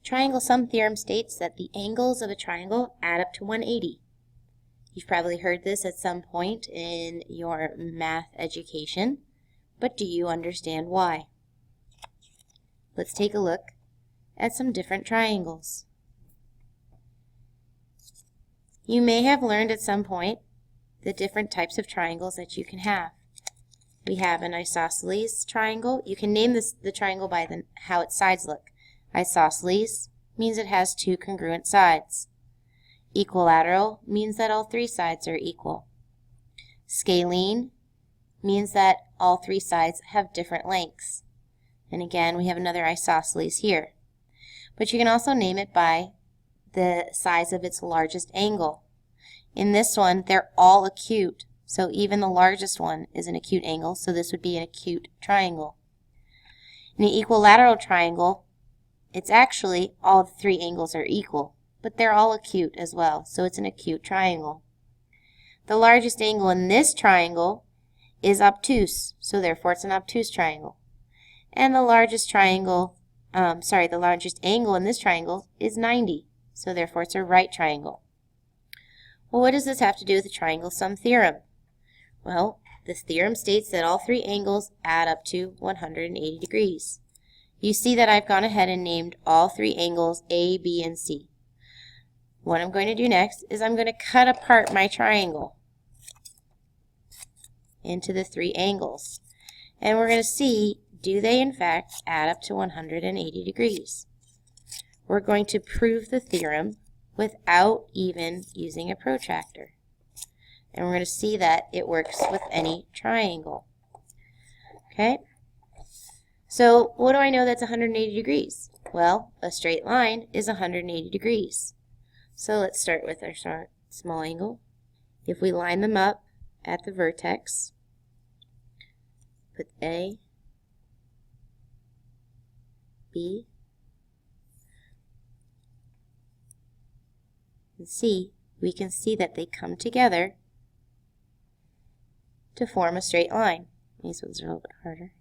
Triangle sum theorem states that the angles of a triangle add up to 180. You've probably heard this at some point in your math education, but do you understand why? Let's take a look at some different triangles. You may have learned at some point the different types of triangles that you can have. We have an isosceles triangle. You can name the triangle by how its sides look. Isosceles means it has two congruent sides. Equilateral means that all three sides are equal. Scalene means that all three sides have different lengths. And again, we have another isosceles here. But you can also name it by the size of its largest angle. In this one, they're all acute. So even the largest one is an acute angle, so this would be an acute triangle. In the equilateral triangle, it's actually all the three angles are equal, but they're all acute as well, so it's an acute triangle. The largest angle in this triangle is obtuse, so therefore it's an obtuse triangle. And the largest angle in this triangle is 90, so therefore it's a right triangle. Well, what does this have to do with the triangle sum theorem? Well, this theorem states that all three angles add up to 180 degrees. You see that I've gone ahead and named all three angles A, B, and C. What I'm going to do next is I'm going to cut apart my triangle into the three angles. And we're going to see, do they in fact add up to 180 degrees? We're going to prove the theorem without even using a protractor. And we're going to see that it works with any triangle. Okay? So what do I know that's 180 degrees? Well, a straight line is 180 degrees. So let's start with our small angle. If we line them up at the vertex, put A, B, and C, we can see that they come together to form a straight line. These ones are a little bit harder.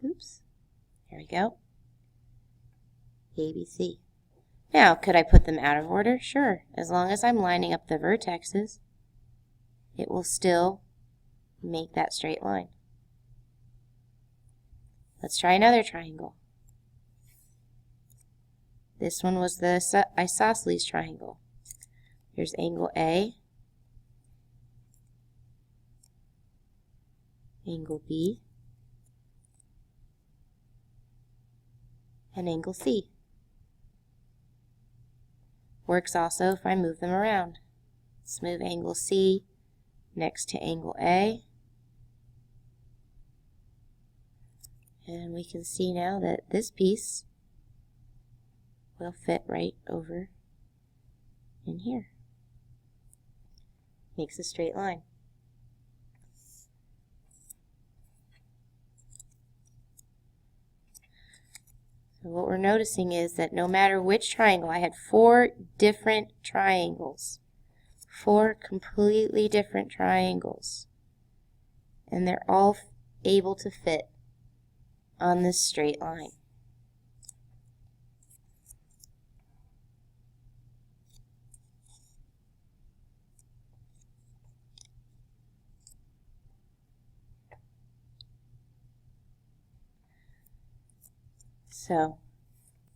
Oops. There we go. A, B, C. Now, could I put them out of order? Sure. As long as I'm lining up the vertexes, it will still make that straight line. Let's try another triangle. This one was the isosceles triangle. Here's angle A, angle B, and angle C. Works also if I move them around. Let's move angle C next to angle A. And we can see now that this piece will fit right over in here. Makes a straight line. So what we're noticing is that no matter which triangle, I had 4 different triangles. 4 completely different triangles. And they're all able to fit on this straight line. So,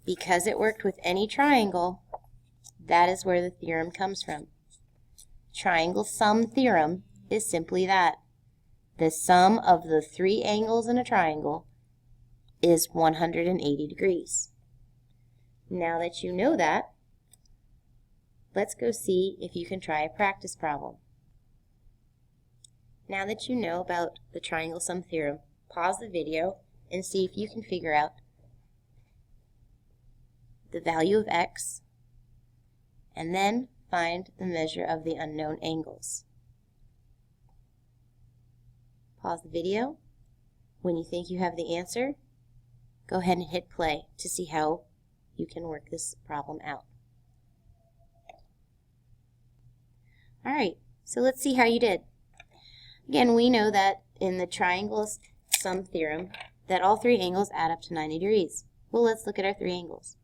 because it worked with any triangle, that is where the theorem comes from. Triangle sum theorem is simply that. The sum of the 3 angles in a triangle is 180 degrees. Now that you know that, let's go see if you can try a practice problem. Now that you know about the triangle sum theorem, pause the video and see if you can figure out the value of x, and then find the measure of the unknown angles. Pause the video. When you think you have the answer, go ahead and hit play to see how you can work this problem out. Alright, so let's see how you did. Again, we know that in the triangle sum theorem that all 3 angles add up to 90 degrees. Well, let's look at our three angles.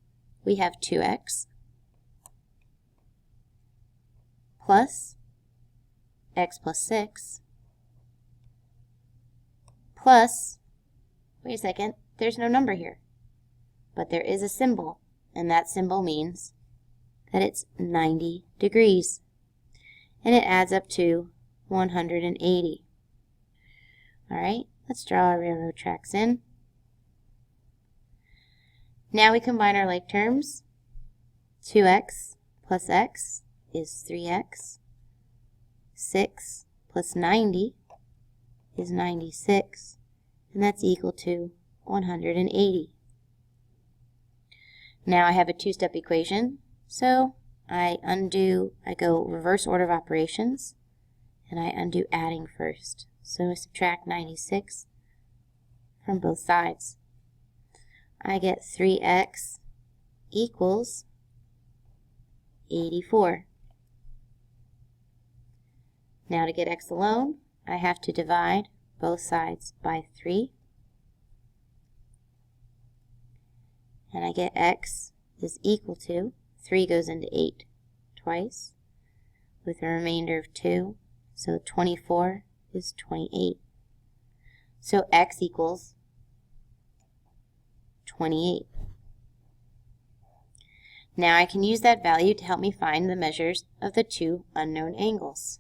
We have 2x plus x plus 6 plus, wait a second, there's no number here, but there is a symbol, and that symbol means that it's 90 degrees, and it adds up to 180. All right, let's draw our railroad tracks in. Now we combine our like terms. 2x plus x is 3x. 6 plus 90 is 96, and that's equal to 180. Now I have a two-step equation, so I go reverse order of operations, and I undo adding first. So I subtract 96 from both sides. I get 3x equals 84. Now to get x alone, I have to divide both sides by 3. And I get x is equal to, 3 goes into 8 twice, with a remainder of 2. So 24 is 28. So x equals 28. Now I can use that value to help me find the measures of the two unknown angles.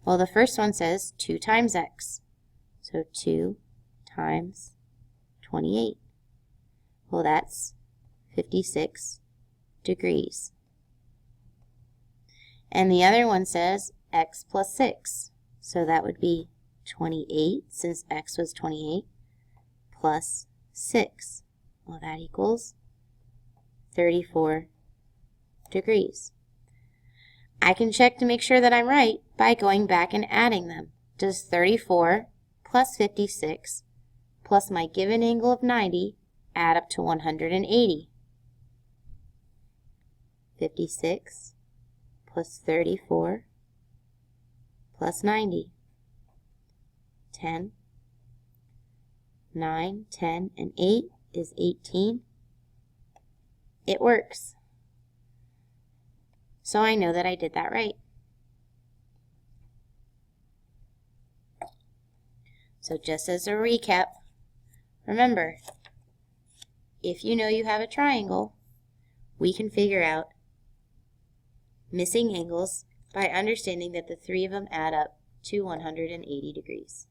Well, the first one says 2 times x. So 2 times 28. Well, that's 56 degrees. And the other one says x plus 6. So that would be 28, since x was 28, plus 6. Well, that equals 34 degrees. I can check to make sure that I'm right by going back and adding them. Does 34 plus 56 plus my given angle of 90 add up to 180? 56 plus 34 plus 90. 10, 9, 10, and 8 is 18. It works. So I know that I did that right. So just as a recap, remember, if you know you have a triangle, we can figure out missing angles by understanding that the three of them add up to 180 degrees.